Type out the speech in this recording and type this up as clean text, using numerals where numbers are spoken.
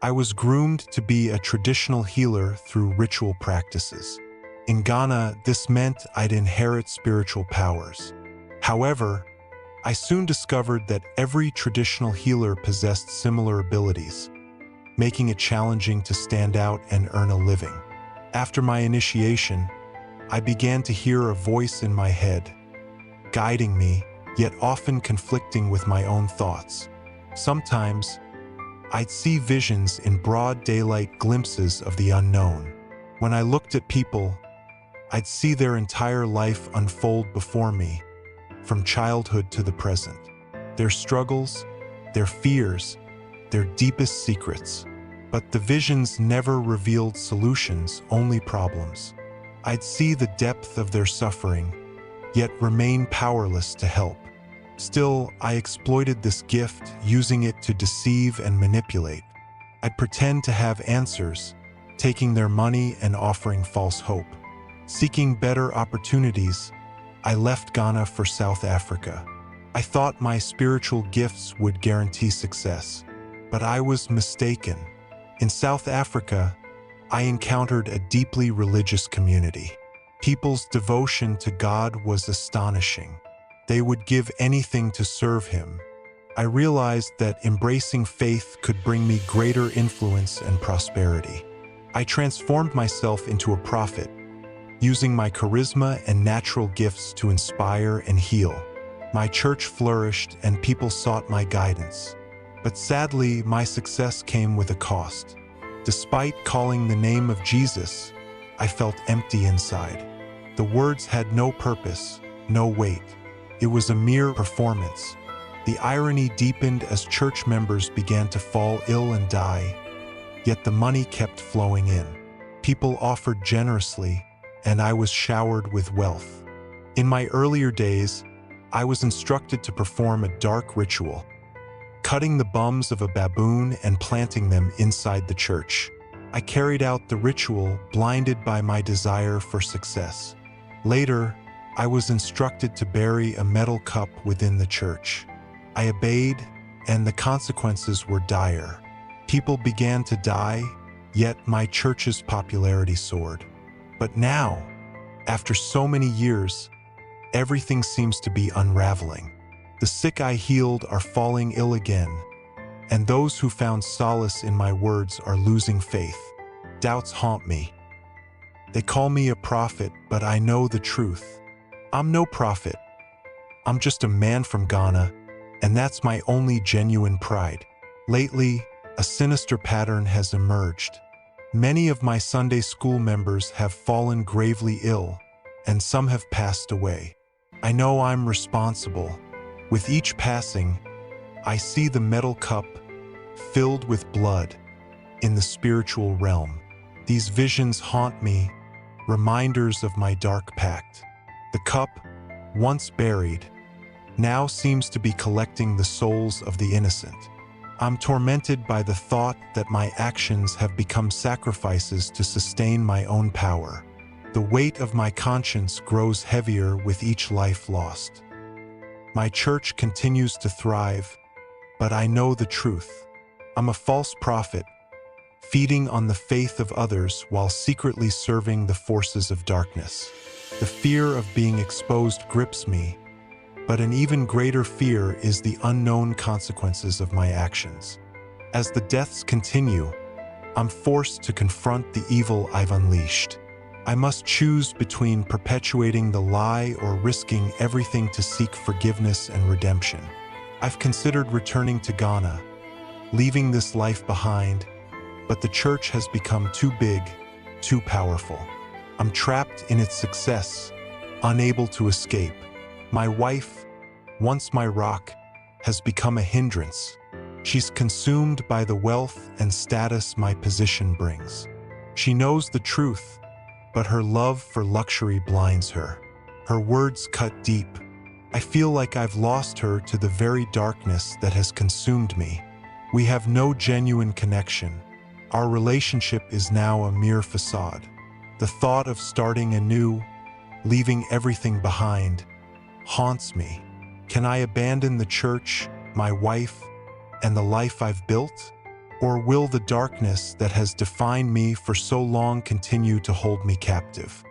I was groomed to be a traditional healer through ritual practices. In Ghana, this meant I'd inherit spiritual powers. However, I soon discovered that every traditional healer possessed similar abilities, making it challenging to stand out and earn a living. After my initiation, I began to hear a voice in my head, guiding me, yet often conflicting with my own thoughts. Sometimes, I'd see visions in broad daylight, glimpses of the unknown. When I looked at people, I'd see their entire life unfold before me, from childhood to the present. Their struggles, their fears, their deepest secrets. But the visions never revealed solutions, only problems. I'd see the depth of their suffering, yet remain powerless to help. Still, I exploited this gift, using it to deceive and manipulate. I'd pretend to have answers, taking their money and offering false hope. Seeking better opportunities, I left Ghana for South Africa. I thought my spiritual gifts would guarantee success, but I was mistaken. In South Africa, I encountered a deeply religious community. People's devotion to God was astonishing. They would give anything to serve Him. I realized that embracing faith could bring me greater influence and prosperity. I transformed myself into a prophet, using my charisma and natural gifts to inspire and heal. My church flourished and people sought my guidance. But sadly, my success came with a cost. Despite calling the name of Jesus, I felt empty inside. The words had no purpose, no weight. It was a mere performance. The irony deepened as church members began to fall ill and die, yet the money kept flowing in. People offered generously, and I was showered with wealth. In my earlier days, I was instructed to perform a dark ritual, cutting the bums of a baboon and planting them inside the church. I carried out the ritual, blinded by my desire for success. Later, I was instructed to bury a metal cup within the church. I obeyed, and the consequences were dire. People began to die, yet my church's popularity soared. But now, after so many years, everything seems to be unraveling. The sick I healed are falling ill again, and those who found solace in my words are losing faith. Doubts haunt me. They call me a prophet, but I know the truth. I'm no prophet. I'm just a man from Ghana, and that's my only genuine pride. Lately, a sinister pattern has emerged. Many of my Sunday school members have fallen gravely ill, and some have passed away. I know I'm responsible. With each passing, I see the metal cup filled with blood in the spiritual realm. These visions haunt me, reminders of my dark pact. The cup, once buried, now seems to be collecting the souls of the innocent. I'm tormented by the thought that my actions have become sacrifices to sustain my own power. The weight of my conscience grows heavier with each life lost. My church continues to thrive, but I know the truth. I'm a false prophet, feeding on the faith of others while secretly serving the forces of darkness. The fear of being exposed grips me, but an even greater fear is the unknown consequences of my actions. As the deaths continue, I'm forced to confront the evil I've unleashed. I must choose between perpetuating the lie or risking everything to seek forgiveness and redemption. I've considered returning to Ghana, leaving this life behind, but the church has become too big, too powerful. I'm trapped in its success, unable to escape. My wife, once my rock, has become a hindrance. She's consumed by the wealth and status my position brings. She knows the truth, but her love for luxury blinds her. Her words cut deep. I feel like I've lost her to the very darkness that has consumed me. We have no genuine connection. Our relationship is now a mere facade. The thought of starting anew, leaving everything behind, haunts me. Can I abandon the church, my wife, and the life I've built? Or will the darkness that has defined me for so long continue to hold me captive?